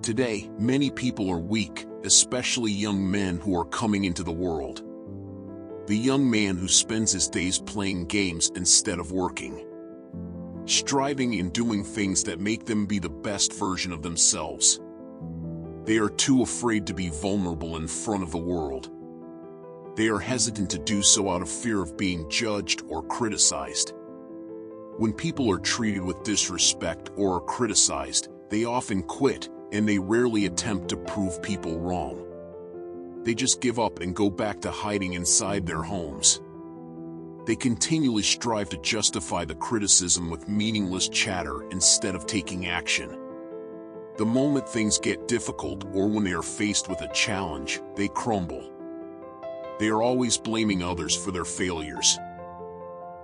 Today, many people are weak, especially young men who are coming into the world. The young man who spends his days playing games instead of working, striving and doing things that make them be the best version of themselves. They are too afraid to be vulnerable in front of the world. They are hesitant to do so out of fear of being judged or criticized. When people are treated with disrespect or are criticized, they often quit, and they rarely attempt to prove people wrong. They just give up and go back to hiding inside their homes. They continually strive to justify the criticism with meaningless chatter instead of taking action. The moment things get difficult or when they are faced with a challenge, they crumble. They are always blaming others for their failures.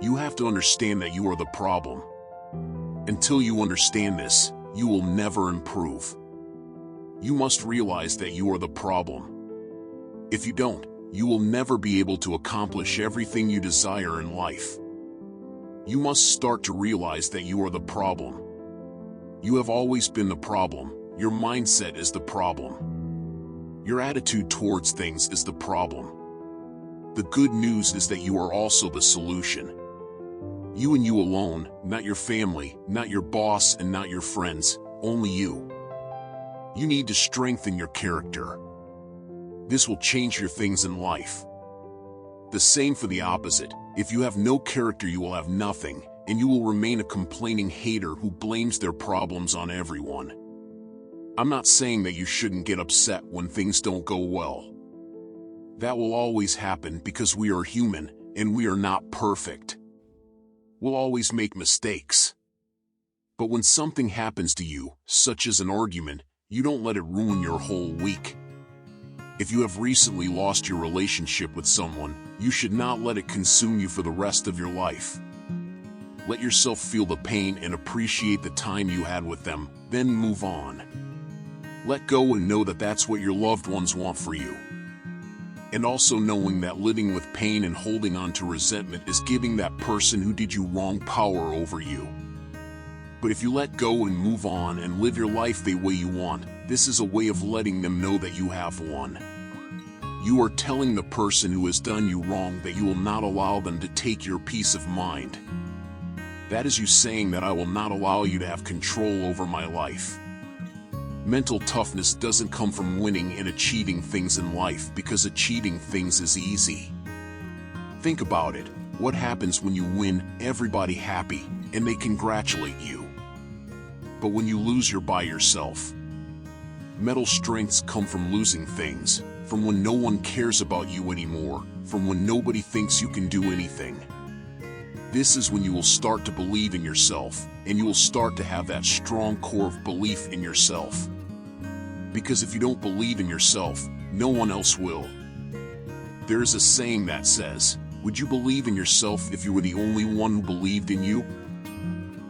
You have to understand that you are the problem. Until you understand this, you will never improve. You must realize that you are the problem. If you don't, you will never be able to accomplish everything you desire in life. You must start to realize that you are the problem. You have always been the problem. Your mindset is the problem. Your attitude towards things is the problem. The good news is that you are also the solution. You and you alone, not your family, not your boss, and not your friends, only you. You need to strengthen your character. This will change your things in life. The same for the opposite. If you have no character, you will have nothing, and you will remain a complaining hater who blames their problems on everyone. I'm not saying that you shouldn't get upset when things don't go well. That will always happen because we are human, and we are not perfect. We'll always make mistakes. But when something happens to you, such as an argument, you don't let it ruin your whole week. If you have recently lost your relationship with someone, you should not let it consume you for the rest of your life. Let yourself feel the pain and appreciate the time you had with them, then move on. Let go and know that that's what your loved ones want for you. And also knowing that living with pain and holding on to resentment is giving that person who did you wrong power over you. But if you let go and move on and live your life the way you want, this is a way of letting them know that you have won. You are telling the person who has done you wrong that you will not allow them to take your peace of mind. That is you saying that I will not allow you to have control over my life. Mental toughness doesn't come from winning and achieving things in life because achieving things is easy. Think about it. What happens when you win? Everybody happy, and they congratulate you. But when you lose, you're by yourself. Mental strengths come from losing things, from when no one cares about you anymore, from when nobody thinks you can do anything. This is when you will start to believe in yourself, and you will start to have that strong core of belief in yourself. Because if you don't believe in yourself, no one else will. There is a saying that says, would you believe in yourself if you were the only one who believed in you?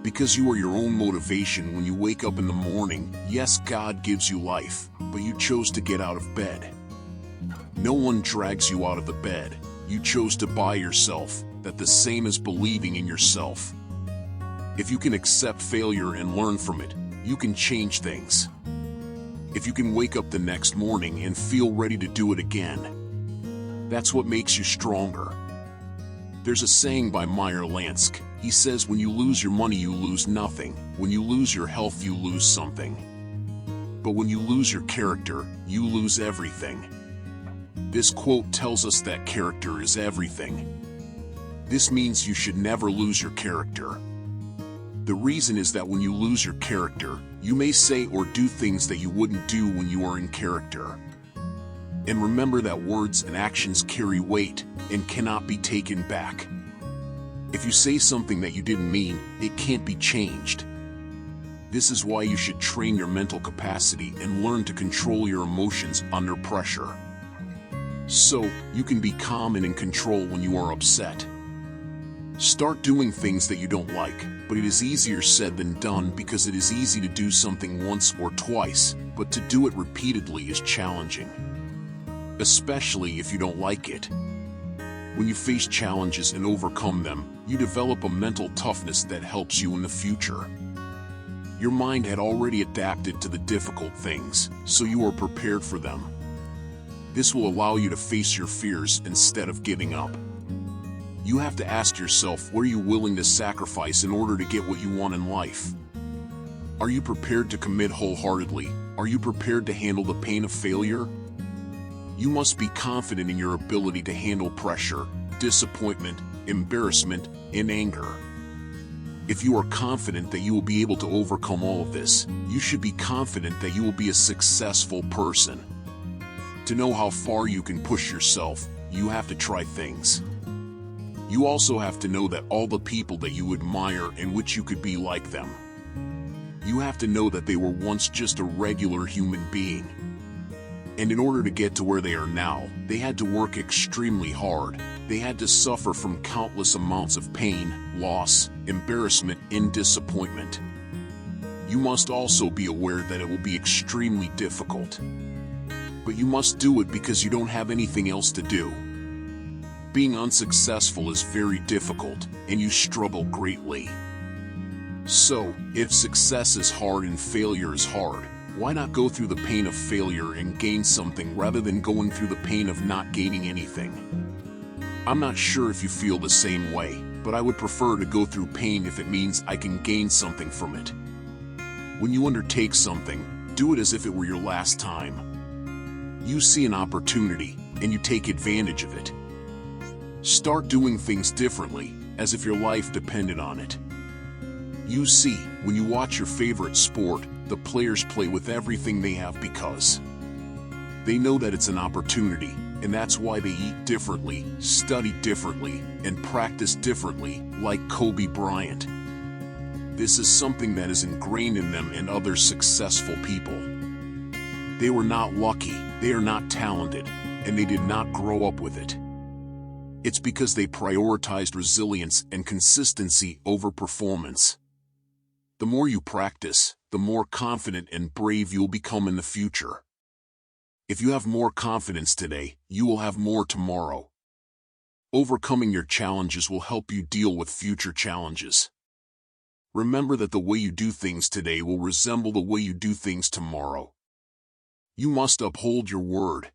Because you are your own motivation when you wake up in the morning. Yes, God gives you life, but you chose to get out of bed. No one drags you out of the bed. You chose to buy yourself. That the same as believing in yourself. If you can accept failure and learn from it, you can change things. If you can wake up the next morning and feel ready to do it again, that's what makes you stronger. There's a saying by Meyer Lansky. He says, when you lose your money, you lose nothing. When you lose your health, you lose something. But when you lose your character, you lose everything. This quote tells us that character is everything. This means you should never lose your character. The reason is that when you lose your character, you may say or do things that you wouldn't do when you are in character. And remember that words and actions carry weight and cannot be taken back. If you say something that you didn't mean, it can't be changed. This is why you should train your mental capacity and learn to control your emotions under pressure. So, you can be calm and in control when you are upset. Start doing things that you don't like, but it is easier said than done because it is easy to do something once or twice, but to do it repeatedly is challenging. Especially if you don't like it. When you face challenges and overcome them, you develop a mental toughness that helps you in the future. Your mind had already adapted to the difficult things, so you are prepared for them. This will allow you to face your fears instead of giving up. You have to ask yourself, what are you willing to sacrifice in order to get what you want in life? Are you prepared to commit wholeheartedly? Are you prepared to handle the pain of failure? You must be confident in your ability to handle pressure, disappointment, embarrassment, and anger. If you are confident that you will be able to overcome all of this, you should be confident that you will be a successful person. To know how far you can push yourself, you have to try things. You also have to know that all the people that you admire and which you could be like them. You have to know that they were once just a regular human being. And in order to get to where they are now, they had to work extremely hard. They had to suffer from countless amounts of pain, loss, embarrassment, and disappointment. You must also be aware that it will be extremely difficult. But you must do it because you don't have anything else to do. Being unsuccessful is very difficult, and you struggle greatly. So, if success is hard and failure is hard, why not go through the pain of failure and gain something rather than going through the pain of not gaining anything? I'm not sure if you feel the same way, but I would prefer to go through pain if it means I can gain something from it. When you undertake something, do it as if it were your last time. You see an opportunity, and you take advantage of it. Start doing things differently, as if your life depended on it. You see, when you watch your favorite sport, the players play with everything they have because they know that it's an opportunity, and that's why they eat differently, study differently, and practice differently, like Kobe Bryant. This is something that is ingrained in them and other successful people. They were not lucky, they are not talented, and they did not grow up with it. It's because they prioritized resilience and consistency over performance. The more you practice, the more confident and brave you'll become in the future. If you have more confidence today, you will have more tomorrow. Overcoming your challenges will help you deal with future challenges. Remember that the way you do things today will resemble the way you do things tomorrow. You must uphold your word,